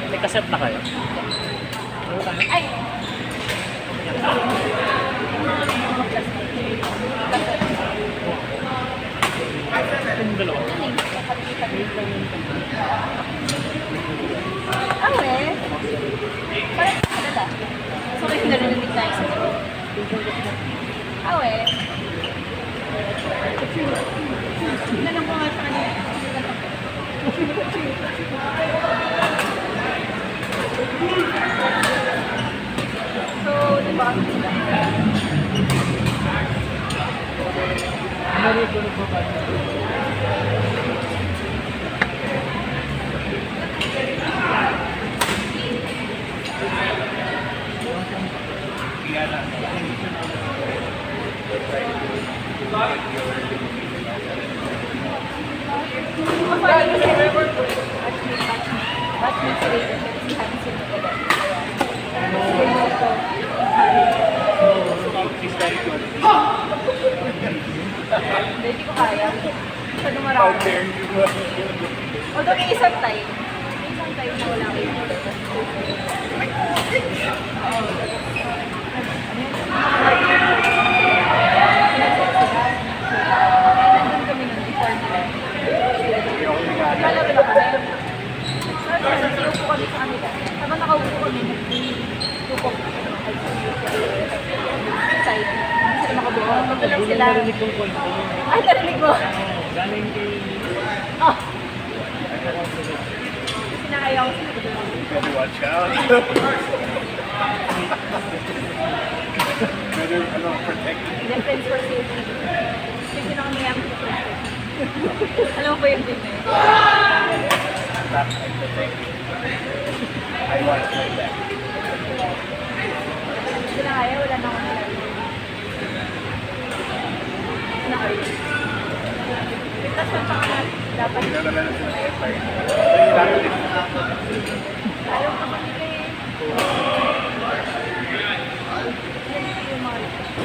Nagka-set na kayo? Ay! Yung dalawa. Awe? Parang sa so kayo narinig tayo sa dito. Awe? Tinanong ko nga sa kanila. So, diba? Hindi ko kaya. Sa dumarami. Although may isang time. May isang time na wala kayo. Nandun kami nun before nila. Lalabala kami. Nakaupo kami sa kanila. Habang nakaupo kami, nagtupok. Magulang sila. Narinig kong kwento. Ay, narinig mo. Galing kay... Oh. Sinakayaw ko sila. Better watch out. Better, protect. Defense for safety. Kasi na kami yung alam mo ba yung din eh? Stop and protect. I watch my back. Sinakaya, wala na akong nalagay. Sinakayo. Ligtas mo pa ka dapat. Pinadala na sila ng empire. So yung lahat ulit. Ayaw ka kami kayo. Yung mga dito din.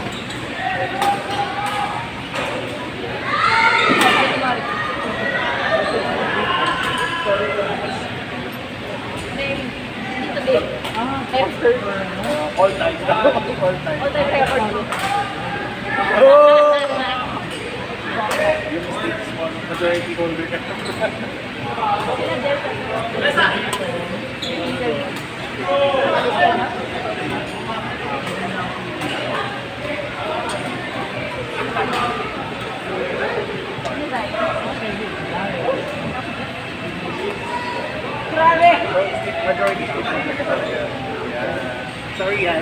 Ever. All time. All time. All time record. Oh! Yung mistakes mo, majority holder ka. Sila Delta. Grabe! Majority holder ka talaga. Yeah. Sorry, Yan.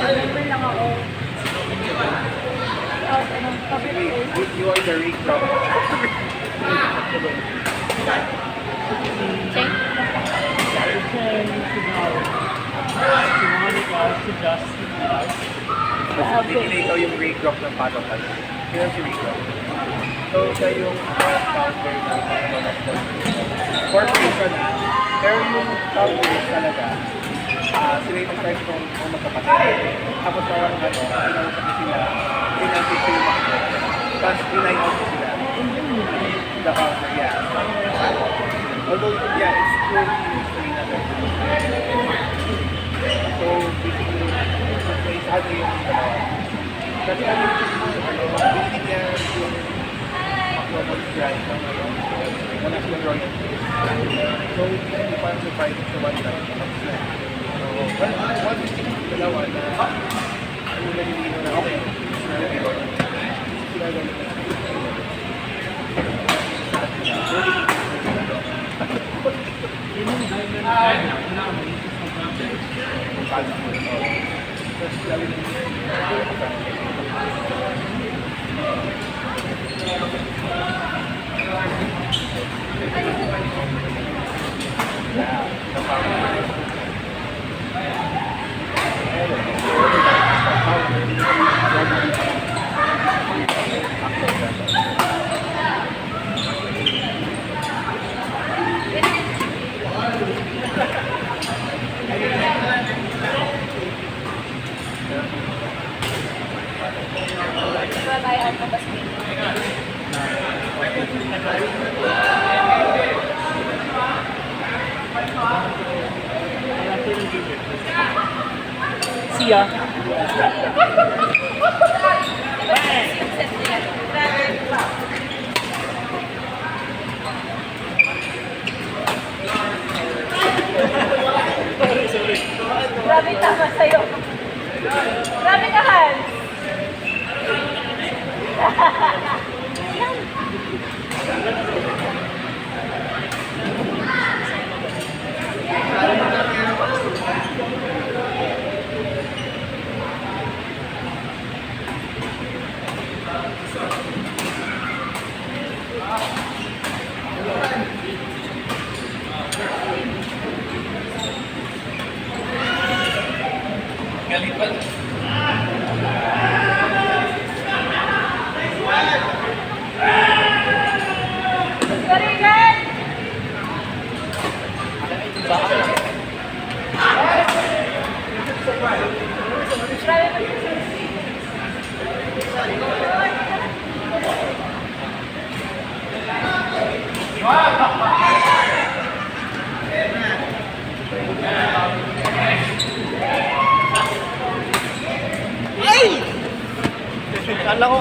Remember lang ako. You are the rig top. Check. Si Justin. Hindi ikaw yung rig drop ng patokan. Sino si rig drop? So, siya yung founder ng corporation. Pero yung founders talaga, sila yung nag-start kung magkapatid. Tapos parang pinausap sila, pinantik sila yung mga. Tapos pinay out sila. The founder, yeah. Although, yeah, it's purely history na to. So, basically, isa yung dalawa. Kasi hindi niya yung McDonald's brand ng wala silang royalties. So, hindi pa surprise sa one time. So, one dalawa na ano nalilino na okay. Sila ganun na. Siya. Grabe tama sa'yo. Grabe ka, Hans. Kala ko,